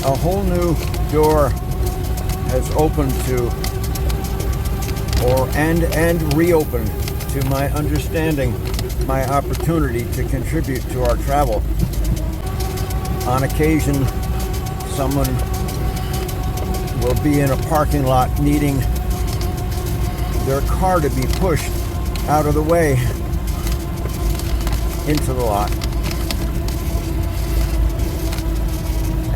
a whole new door has opened to, and reopened to my understanding, my opportunity to contribute to our travel. On occasion, someone will be in a parking lot needing their car to be pushed out of the way into the lot.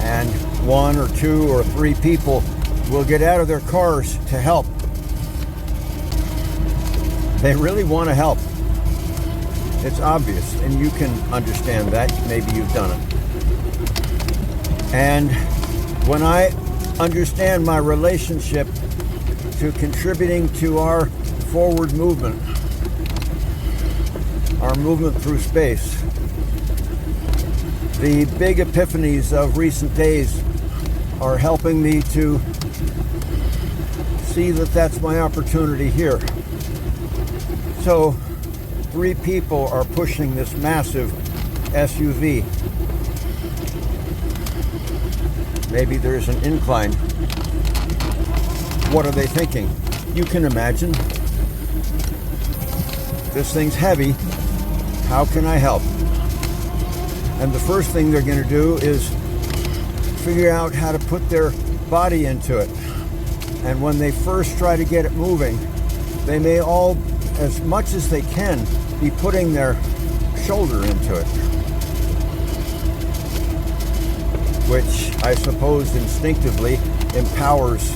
And one or two or three people will get out of their cars to help. They really want to help. It's obvious, and you can understand that. Maybe you've done it. And when I understand my relationship to contributing to our forward movement, our movement through space, the big epiphanies of recent days are helping me to see that that's my opportunity here. So 3 people are pushing this massive SUV. Maybe there's an incline. What are they thinking? You can imagine. This thing's heavy. How can I help? And the first thing they're going to do is figure out how to put their body into it. And when they first try to get it moving, they may all, as much as they can, be putting their shoulder into it, which I suppose instinctively empowers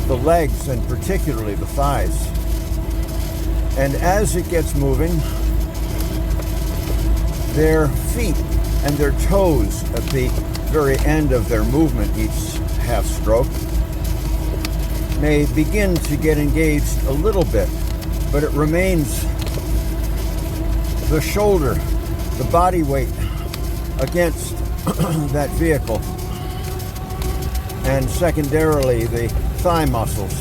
the legs and particularly the thighs. And as it gets moving, their feet and their toes at the very end of their movement, each half stroke, may begin to get engaged a little bit, but it remains the shoulder, the body weight against that vehicle, and secondarily the thigh muscles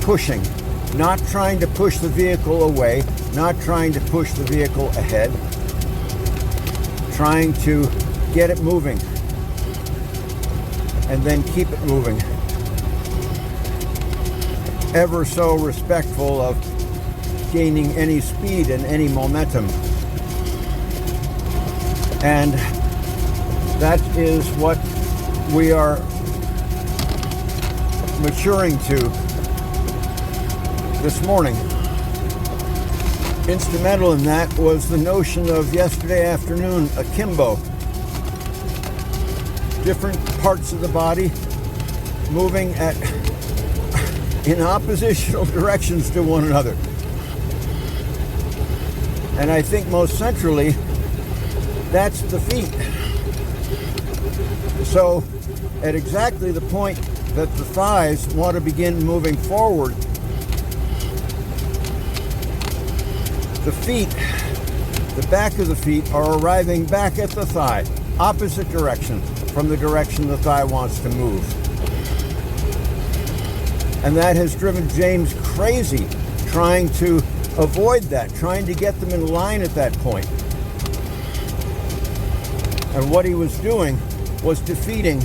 pushing, not trying to push the vehicle away, not trying to push the vehicle ahead, trying to get it moving and then keep it moving, ever so respectful of gaining any speed and any momentum. And that is what we are maturing to this morning. Instrumental in that was the notion of yesterday afternoon, akimbo. Different parts of the body moving in oppositional directions to one another. And I think most centrally, that's the feet. So at exactly the point that the thighs want to begin moving forward, the feet, the back of the feet are arriving back at the thigh, opposite direction from the direction the thigh wants to move. And that has driven James crazy, trying to avoid that, trying to get them in line at that point. And what he was doing was defeating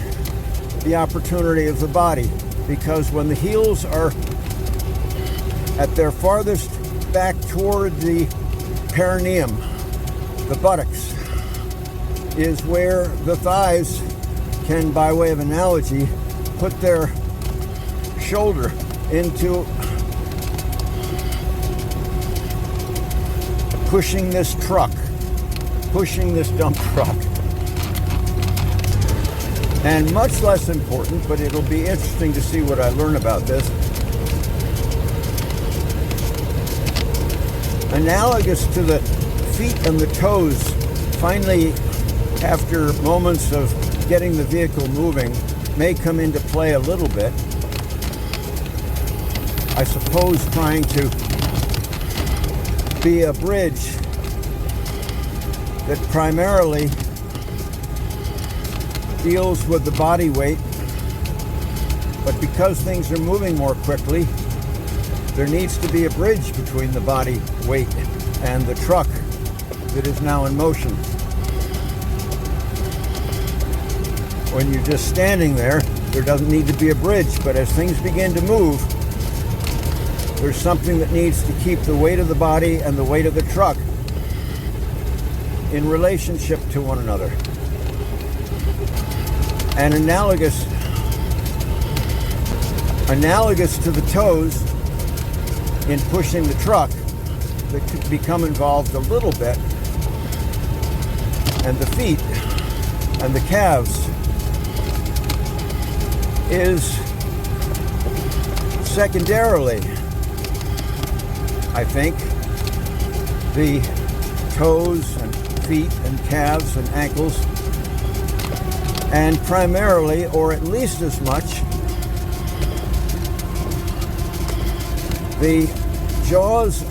the opportunity of the body, because when the heels are at their farthest back toward the perineum, the buttocks, is where the thighs can, by way of analogy, put their shoulder into pushing this truck, pushing this dump truck. And much less important, but it'll be interesting to see what I learn about this, analogous to the feet and the toes, finally, after moments of getting the vehicle moving, may come into play a little bit. I suppose trying to be a bridge that primarily deals with the body weight, but because things are moving more quickly, there needs to be a bridge between the body weight and the truck that is now in motion. When you're just standing there doesn't need to be a bridge, but as things begin to move, there's something that needs to keep the weight of the body and the weight of the truck in relationship to one another. And analogous to the toes in pushing the truck that could become involved a little bit, and the feet and the calves, is secondarily, I think, the toes and feet and calves and ankles, and primarily, or at least as much, the jaws,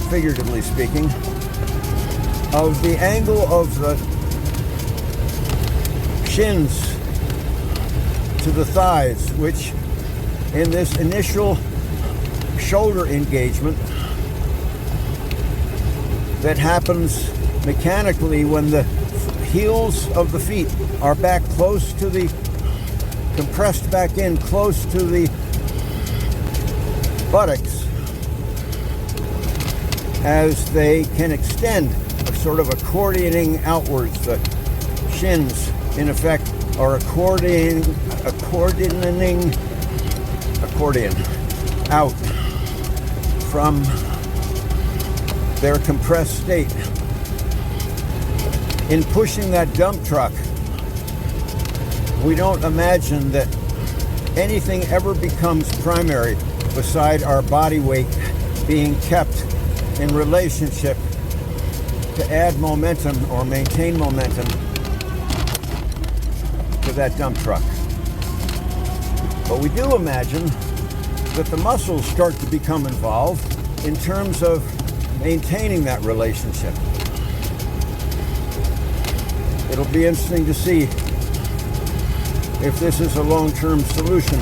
figuratively speaking, of the angle of the shins to the thighs, which in this initial shoulder engagement that happens mechanically when the heels of the feet are back close to the, compressed back in close to the buttocks, as they can extend, sort of accordioning outwards. The shins, in effect, are accordioning out from their compressed state. In pushing that dump truck, we don't imagine that anything ever becomes primary beside our body weight being kept in relationship to add momentum or maintain momentum to that dump truck. But we do imagine that the muscles start to become involved in terms of maintaining that relationship. It'll be interesting to see if this is a long-term solution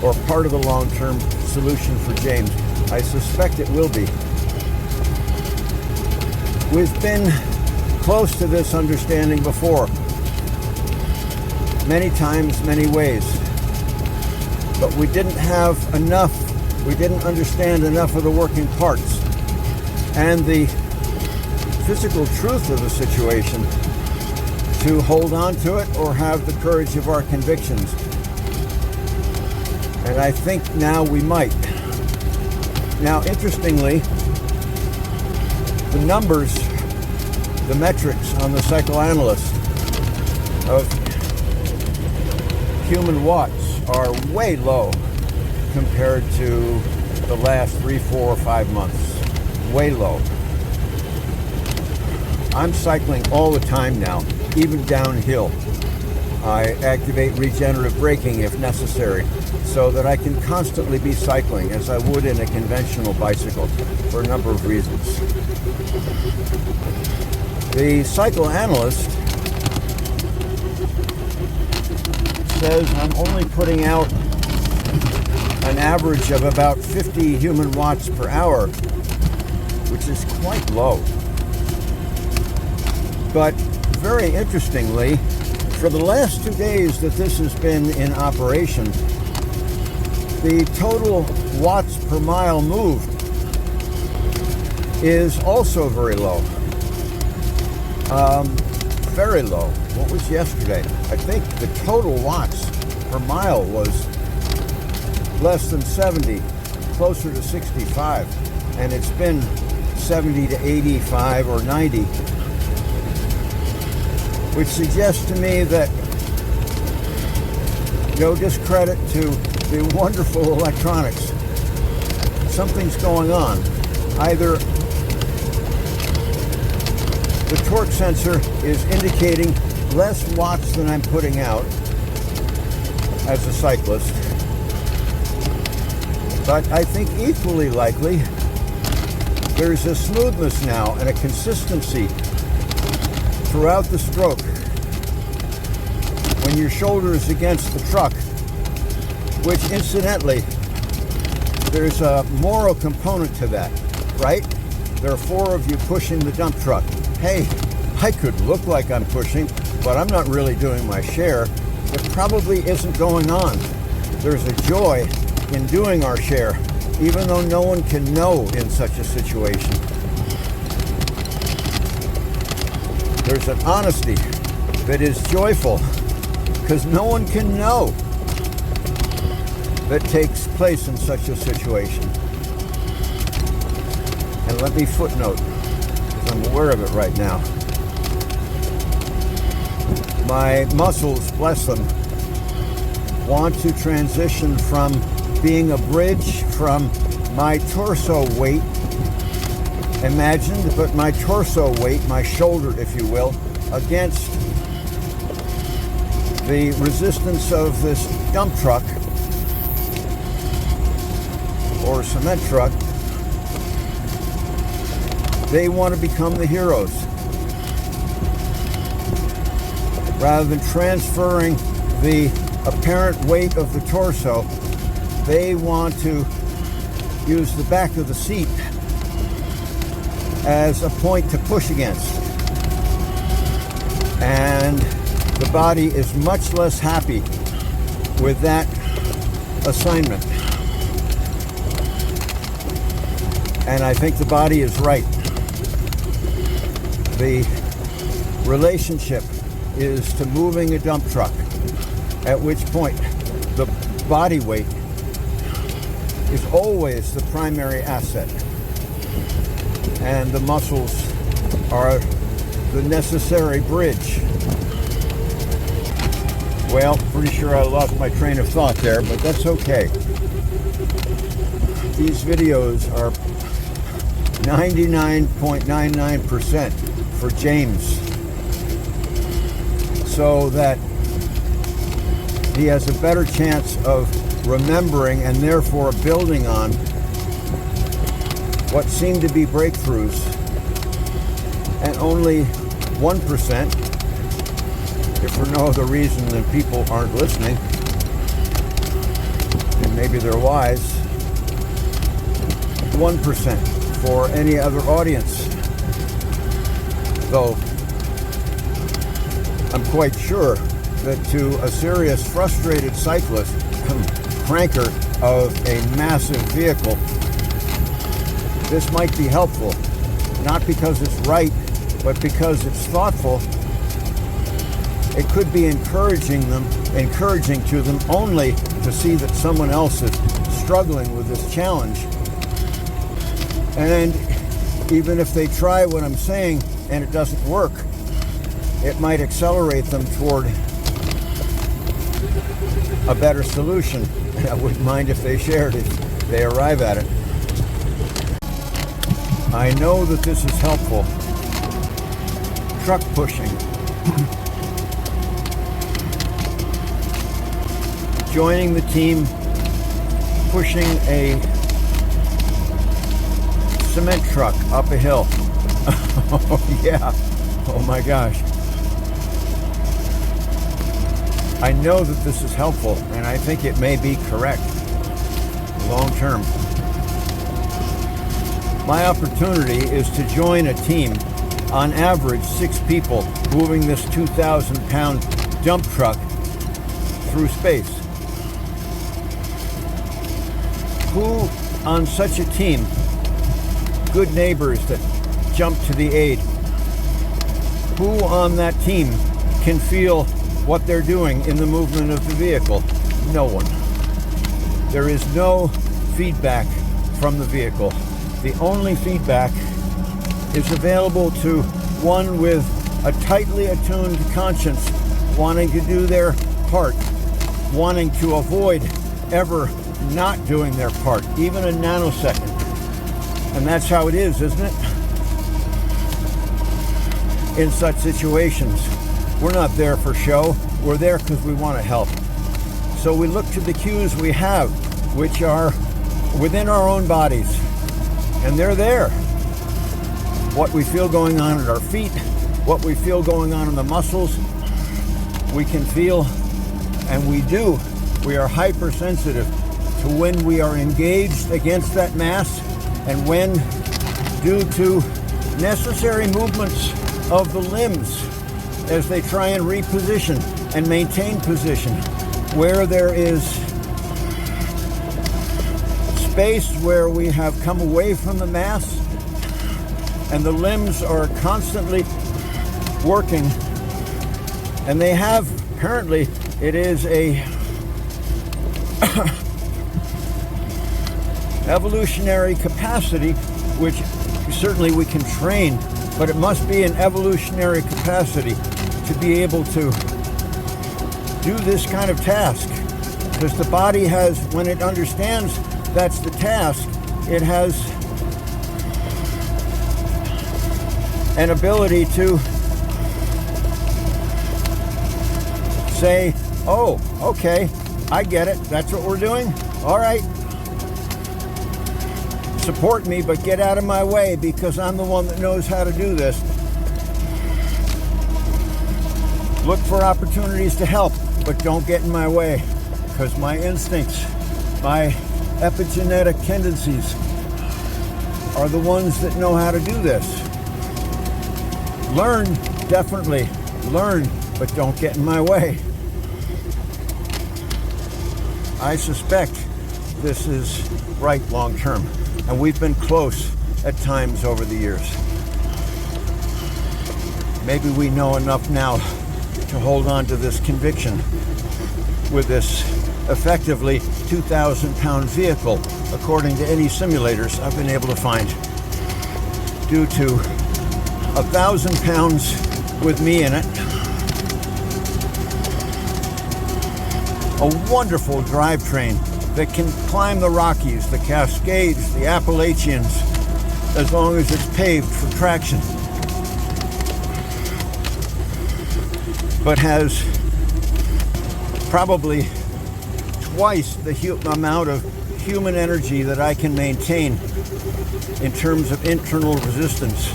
or part of the long-term solution for James. I suspect it will be. We've been close to this understanding before, many times, many ways, but we didn't have enough, we didn't understand enough of the working parts and the physical truth of the situation to hold on to it or have the courage of our convictions. And I think now we might. Now, interestingly, the numbers, the metrics on the psychoanalyst of human watts are way low compared to the last 3, 4, or 5 months. Way low. I'm cycling all the time now, even downhill. I activate regenerative braking if necessary, so that I can constantly be cycling as I would in a conventional bicycle for a number of reasons. The psychoanalyst says I'm only putting out an average of about 50 human watts per hour, which is quite low. But very interestingly, for the last 2 days that this has been in operation, the total watts per mile moved is also very low. Very low. What was yesterday? I think the total watts per mile was less than 70, closer to 65, and it's been 70 to 85 or 90, which suggests to me that, no discredit to the wonderful electronics, something's going on. Either the torque sensor is indicating less watts than I'm putting out as a cyclist, but I think equally likely there's a smoothness now and a consistency throughout the stroke when your shoulder is against the truck, which incidentally, there's a moral component to that, right? There are 4 of you pushing the dump truck. Hey, I could look like I'm pushing, but I'm not really doing my share. It probably isn't going on. There's a joy in doing our share, even though no one can know in such a situation. There's an honesty that is joyful because no one can know that takes place in such a situation. And let me footnote, because I'm aware of it right now. My muscles, bless them, want to transition from being a bridge from my torso weight. Imagine to put my torso weight, my shoulder, if you will, against the resistance of this dump truck or cement truck. They want to become the heroes. Rather than transferring the apparent weight of the torso, they want to use the back of the seat as a point to push against. And the body is much less happy with that assignment. And I think the body is right. The relationship is to moving a dump truck, at which point the body weight is always the primary asset, and the muscles are the necessary bridge. Well, pretty sure I lost my train of thought there, but that's okay. These videos are 99.99% for James, so that he has a better chance of remembering and therefore building on what seem to be breakthroughs, and only 1%, if for no other reason than people aren't listening, and maybe they're wise, 1% for any other audience. Though I'm quite sure that to a serious frustrated cyclist, cranker of a massive vehicle, this might be helpful, not because it's right, but because it's thoughtful. It could be encouraging to them only to see that someone else is struggling with this challenge. And even if they try what I'm saying and it doesn't work, it might accelerate them toward a better solution. And I wouldn't mind if they shared it, if they arrive at it. I know that this is helpful. Truck pushing. Joining the team, pushing a cement truck up a hill. Oh yeah, oh my gosh. I know that this is helpful, and I think it may be correct long term. My opportunity is to join a team, on average 6 people, moving this 2,000-pound dump truck through space. Who on such a team, good neighbors that jump to the aid, who on that team can feel what they're doing in the movement of the vehicle? No one. There is no feedback from the vehicle. The only feedback is available to one with a tightly attuned conscience, wanting to do their part, wanting to avoid ever not doing their part, even a nanosecond. And that's how it is, isn't it? In such situations, we're not there for show. We're there because we want to help. So we look to the cues we have, which are within our own bodies. And they're there. What we feel going on at our feet, what we feel going on in the muscles, we can feel, and we do. We are hypersensitive to when we are engaged against that mass, and when, due to necessary movements of the limbs, as they try and reposition and maintain position. Where there is space where we have come away from the mass and the limbs are constantly working, and they have, apparently, it is a evolutionary capacity, which certainly we can train, but it must be an evolutionary capacity to be able to do this kind of task. Because the body has, when it understands that's the task, it has an ability to say, oh, okay, I get it, that's what we're doing, all right. Support me, but get out of my way because I'm the one that knows how to do this. Look for opportunities to help, but don't get in my way because my instincts, my epigenetic tendencies are the ones that know how to do this. Learn, definitely, learn, but don't get in my way. I suspect this is right long term. And we've been close at times over the years. Maybe we know enough now to hold on to this conviction with this effectively 2,000-pound vehicle, according to any simulators I've been able to find, due to 1,000 pounds with me in it. A wonderful drivetrain that can climb the Rockies, the Cascades, the Appalachians, as long as it's paved for traction. But has probably twice the amount of human energy that I can maintain in terms of internal resistance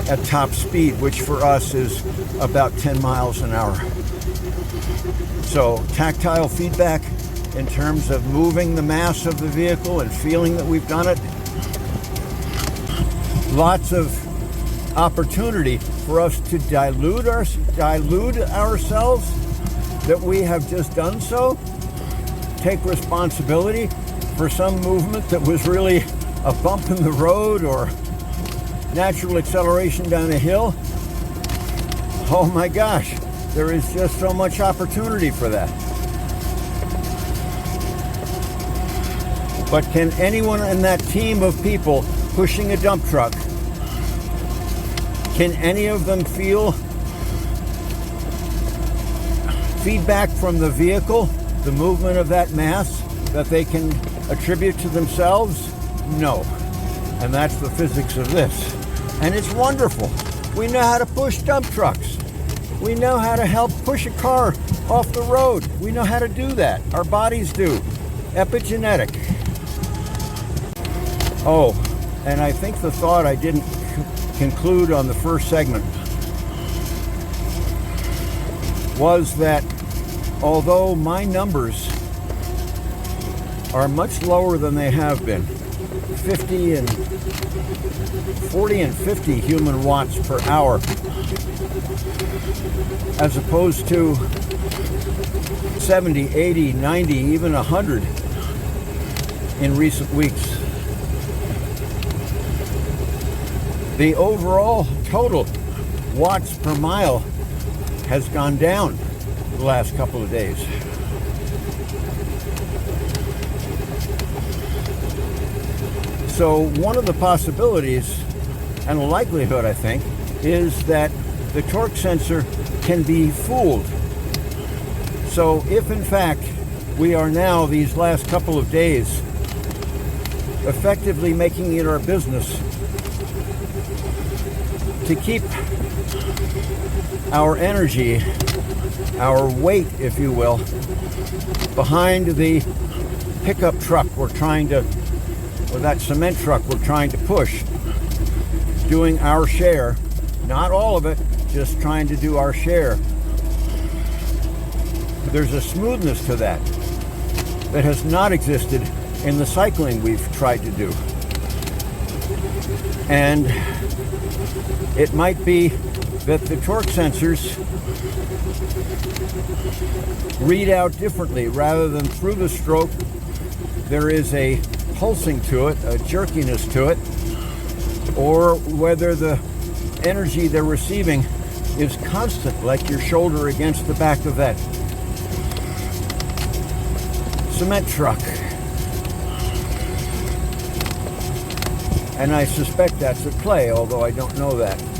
at top speed, which for us is about 10 miles an hour. So tactile feedback in terms of moving the mass of the vehicle and feeling that we've done it. Lots of opportunity for us to dilute ourselves that we have just done so. Take responsibility for some movement that was really a bump in the road or natural acceleration down a hill. Oh my gosh, there is just so much opportunity for that. But can anyone in that team of people pushing a dump truck, can any of them feel feedback from the vehicle, the movement of that mass, that they can attribute to themselves? No. And that's the physics of this. And it's wonderful. We know how to push dump trucks. We know how to help push a car off the road. We know how to do that. Our bodies do. Epigenetic. Oh, and I think the thought I didn't conclude on the first segment was that although my numbers are much lower than they have been, 40 and 50 human watts per hour, as opposed to 70, 80, 90, even 100 in recent weeks. The overall total watts per mile has gone down the last couple of days. So one of the possibilities and a likelihood, I think, is that the torque sensor can be fooled. So if in fact we are now these last couple of days effectively making it our business to keep our energy, our weight, if you will, behind the pickup truck we're trying to, or that cement truck we're trying to push, doing our share, not all of it, just trying to do our share. There's a smoothness to that that has not existed in the cycling we've tried to do. And it might be that the torque sensors read out differently. Rather than through the stroke, there is a pulsing to it, a jerkiness to it, or whether the energy they're receiving is constant, like your shoulder against the back of that cement truck. And I suspect that's at play, although I don't know that.